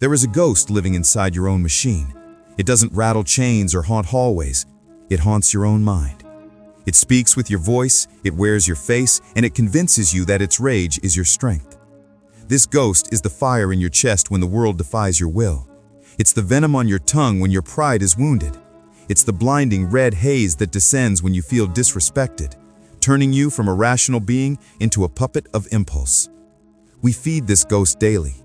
There is a ghost living inside your own machine. It doesn't rattle chains or haunt hallways. It haunts your own mind. It speaks with your voice, it wears your face, and it convinces you that its rage is your strength. This ghost is the fire in your chest when the world defies your will. It's the venom on your tongue when your pride is wounded. It's the blinding red haze that descends when you feel disrespected, turning you from a rational being into a puppet of impulse. We feed this ghost daily.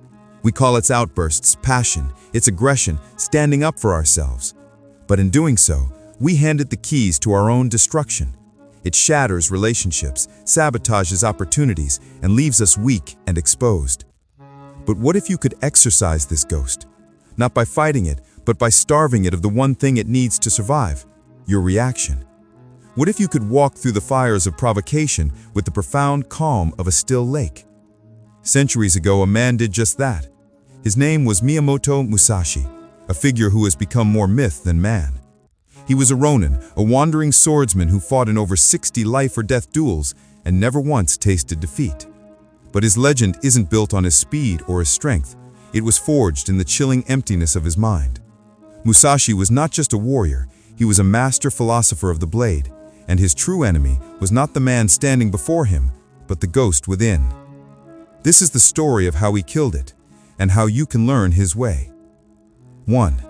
We call its outbursts passion, its aggression, standing up for ourselves. But in doing so, we hand it the keys to our own destruction. It shatters relationships, sabotages opportunities, and leaves us weak and exposed. But what if you could exorcise this ghost? Not by fighting it, but by starving it of the one thing it needs to survive: your reaction. What if you could walk through the fires of provocation with the profound calm of a still lake? Centuries ago, a man did just that. His name was Miyamoto Musashi, a figure who has become more myth than man. He was a ronin, a wandering swordsman who fought in over 60 life-or-death duels and never once tasted defeat. But his legend isn't built on his speed or his strength. It was forged in the chilling emptiness of his mind. Musashi was not just a warrior, he was a master philosopher of the blade, and his true enemy was not the man standing before him, but the ghost within. This is the story of how he killed it, and how you can learn his way. 1.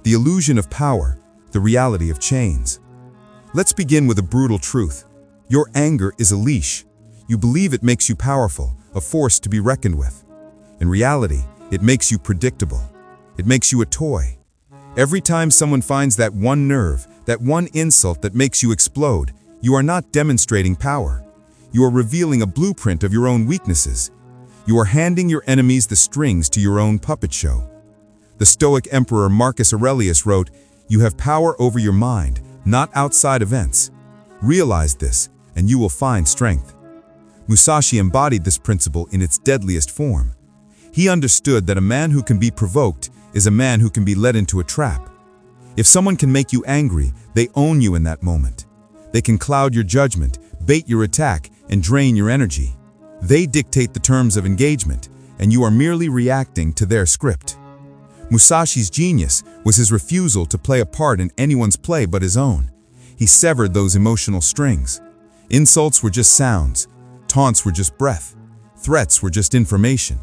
The illusion of power, the reality of chains. Let's begin with a brutal truth. Your anger is a leash. You believe it makes you powerful, a force to be reckoned with. In reality, it makes you predictable. It makes you a toy. Every time someone finds that one nerve, that one insult that makes you explode, you are not demonstrating power. You are revealing a blueprint of your own weaknesses. You are handing your enemies the strings to your own puppet show. The Stoic Emperor Marcus Aurelius wrote, "You have power over your mind, not outside events. Realize this, and you will find strength." Musashi embodied this principle in its deadliest form. He understood that a man who can be provoked is a man who can be led into a trap. If someone can make you angry, they own you in that moment. They can cloud your judgment, bait your attack, and drain your energy. They dictate the terms of engagement, and you are merely reacting to their script. Musashi's genius was his refusal to play a part in anyone's play but his own. He severed those emotional strings. Insults were just sounds. Taunts were just breath. Threats were just information.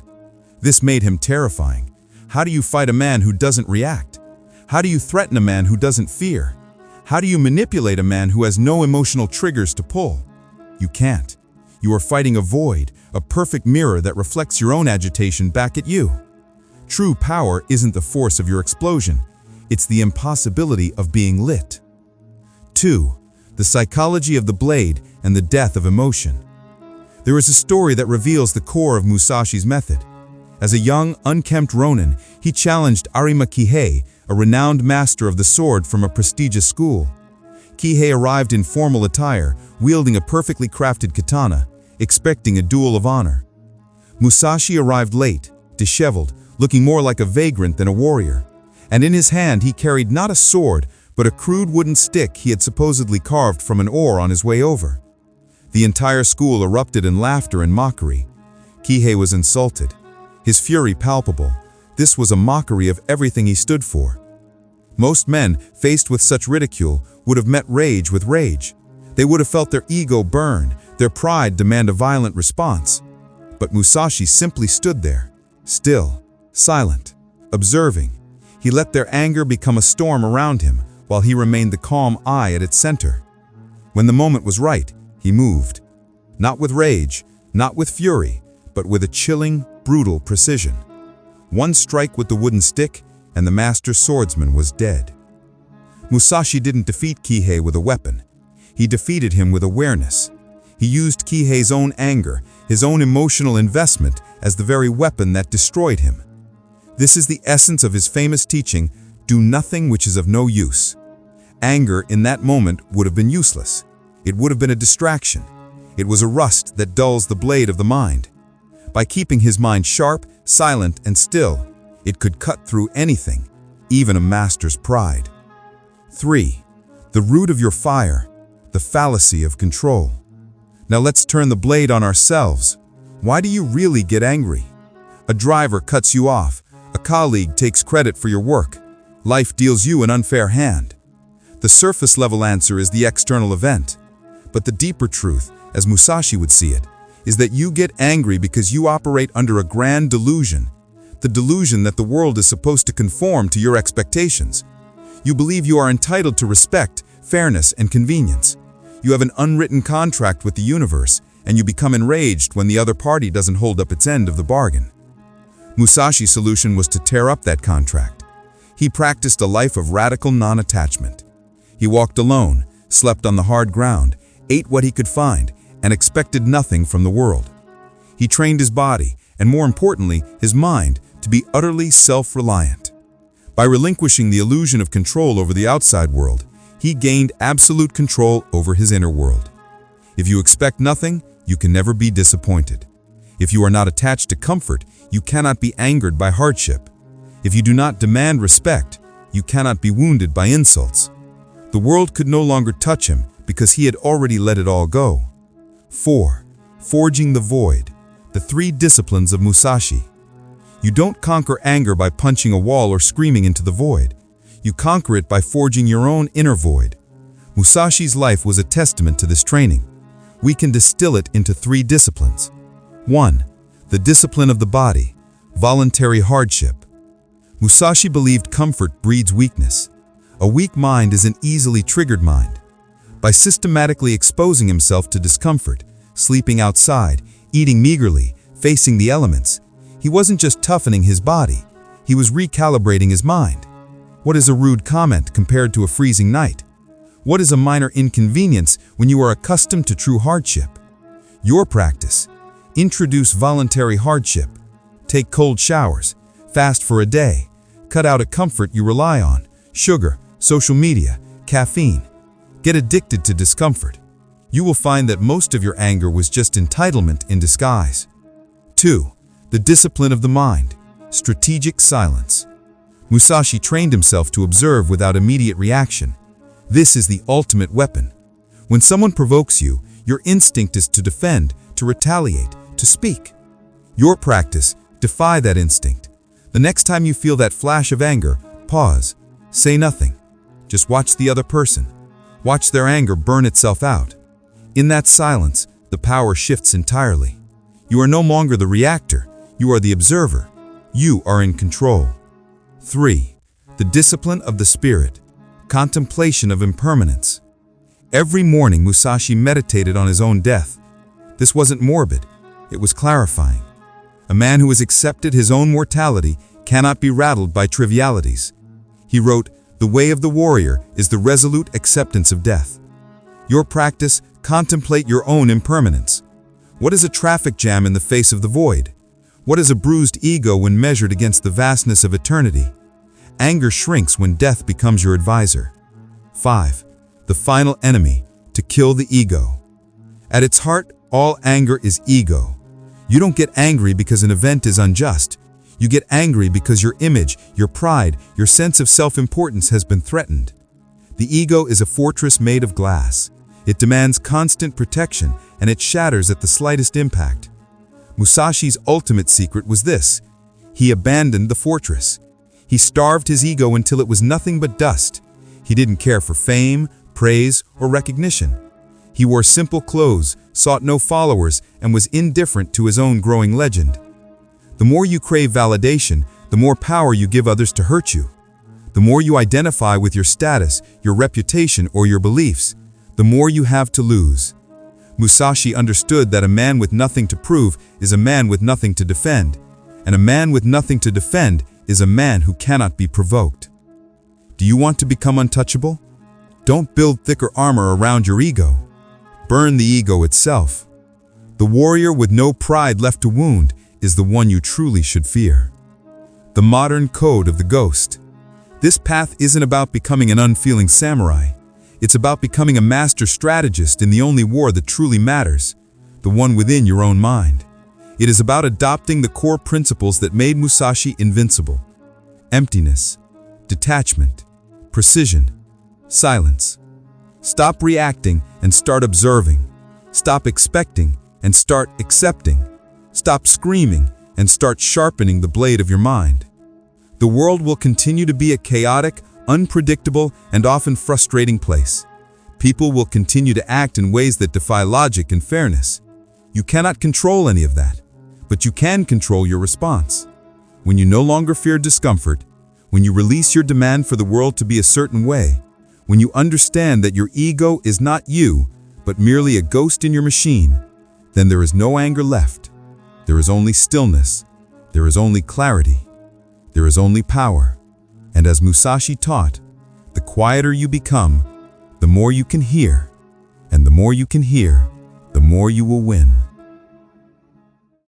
This made him terrifying. How do you fight a man who doesn't react? How do you threaten a man who doesn't fear? How do you manipulate a man who has no emotional triggers to pull? You can't. You are fighting a void, a perfect mirror that reflects your own agitation back at you. True power isn't the force of your explosion, it's the impossibility of being lit. 2. The psychology of the blade and the death of emotion. There is a story that reveals the core of Musashi's method. As a young, unkempt ronin, he challenged Arima Kihei, a renowned master of the sword from a prestigious school. Kihei arrived in formal attire, wielding a perfectly crafted katana, expecting a duel of honor. Musashi arrived late, disheveled, looking more like a vagrant than a warrior. And in his hand he carried not a sword, but a crude wooden stick he had supposedly carved from an oar on his way over. The entire school erupted in laughter and mockery. Kihei was insulted, his fury palpable. This was a mockery of everything he stood for. Most men, faced with such ridicule, would have met rage with rage. They would have felt their ego burn, their pride demand a violent response. But Musashi simply stood there, still, silent, observing. He let their anger become a storm around him, while he remained the calm eye at its center. When the moment was right, he moved. Not with rage, not with fury, but with a chilling, brutal precision. One strike with the wooden stick, and the master swordsman was dead. Musashi didn't defeat Kihei with a weapon. He defeated him with awareness. He used Kihei's own anger, his own emotional investment, as the very weapon that destroyed him. This is the essence of his famous teaching, "Do nothing which is of no use." Anger in that moment would have been useless. It would have been a distraction. It was a rust that dulls the blade of the mind. By keeping his mind sharp, silent, and still, it could cut through anything, even a master's pride. 3. The root of your fire, the fallacy of control. Now let's turn the blade on ourselves. Why do you really get angry? A driver cuts you off. A colleague takes credit for your work. Life deals you an unfair hand. The surface-level answer is the external event. But the deeper truth, as Musashi would see it, is that you get angry because you operate under a grand delusion. The delusion that the world is supposed to conform to your expectations. You believe you are entitled to respect, fairness, and convenience. You have an unwritten contract with the universe, and you become enraged when the other party doesn't hold up its end of the bargain. Musashi's solution was to tear up that contract. He practiced a life of radical non-attachment. He walked alone, slept on the hard ground, ate what he could find, and expected nothing from the world. He trained his body, and more importantly, his mind, to be utterly self-reliant. By relinquishing the illusion of control over the outside world, he gained absolute control over his inner world. If you expect nothing, you can never be disappointed. If you are not attached to comfort, you cannot be angered by hardship. If you do not demand respect, you cannot be wounded by insults. The world could no longer touch him because he had already let it all go. 4. Forging the void. The 3 disciplines of Musashi. You don't conquer anger by punching a wall or screaming into the void. You conquer it by forging your own inner void. Musashi's life was a testament to this training. We can distill it into 3 disciplines. 1. The discipline of the body. Voluntary hardship. Musashi believed comfort breeds weakness. A weak mind is an easily triggered mind. By systematically exposing himself to discomfort, sleeping outside, eating meagerly, facing the elements, he wasn't just toughening his body, he was recalibrating his mind. What is a rude comment compared to a freezing night? What is a minor inconvenience when you are accustomed to true hardship? Your practice. Introduce voluntary hardship. Take cold showers. Fast for a day. Cut out a comfort you rely on. Sugar, social media, caffeine. Get addicted to discomfort. You will find that most of your anger was just entitlement in disguise. 2. The discipline of the mind. Strategic silence. Musashi trained himself to observe without immediate reaction. This is the ultimate weapon. When someone provokes you, your instinct is to defend, to retaliate, to speak. Your practice, defy that instinct. The next time you feel that flash of anger, pause. Say nothing. Just watch the other person. Watch their anger burn itself out. In that silence, the power shifts entirely. You are no longer the reactor. You are the observer. You are in control. 3. The discipline of the spirit. Contemplation of impermanence. Every morning Musashi meditated on his own death. This wasn't morbid. It was clarifying. A man who has accepted his own mortality cannot be rattled by trivialities. He wrote, "The way of the warrior is the resolute acceptance of death." Your practice, contemplate your own impermanence. What is a traffic jam in the face of the void? What is a bruised ego when measured against the vastness of eternity? Anger shrinks when death becomes your advisor. 5. The final enemy, to kill the ego. At its heart, all anger is ego. You don't get angry because an event is unjust. You get angry because your image, your pride, your sense of self-importance has been threatened. The ego is a fortress made of glass. It demands constant protection, and it shatters at the slightest impact. Musashi's ultimate secret was this. He abandoned the fortress. He starved his ego until it was nothing but dust. He didn't care for fame, praise, or recognition. He wore simple clothes, sought no followers, and was indifferent to his own growing legend. The more you crave validation, the more power you give others to hurt you. The more you identify with your status, your reputation, or your beliefs, the more you have to lose. Musashi understood that a man with nothing to prove is a man with nothing to defend, and a man with nothing to defend is a man who cannot be provoked. Do you want to become untouchable? Don't build thicker armor around your ego. Burn the ego itself. The warrior with no pride left to wound is the one you truly should fear. The modern code of the ghost. This path isn't about becoming an unfeeling samurai. It's about becoming a master strategist in the only war that truly matters, the one within your own mind. It is about adopting the core principles that made Musashi invincible. Emptiness, detachment, precision, silence. Stop reacting and start observing. Stop expecting and start accepting. Stop screaming and start sharpening the blade of your mind. the world will continue to be a chaotic, unpredictable, and often frustrating place. People will continue to act in ways that defy logic and fairness. You cannot control any of that, but you can control your response. When you no longer fear discomfort, when you release your demand for the world to be a certain way, when you understand that your ego is not you, but merely a ghost in your machine, then there is no anger left. There is only stillness. There is only clarity. There is only power. And as Musashi taught, the quieter you become, the more you can hear. And the more you can hear, the more you will win.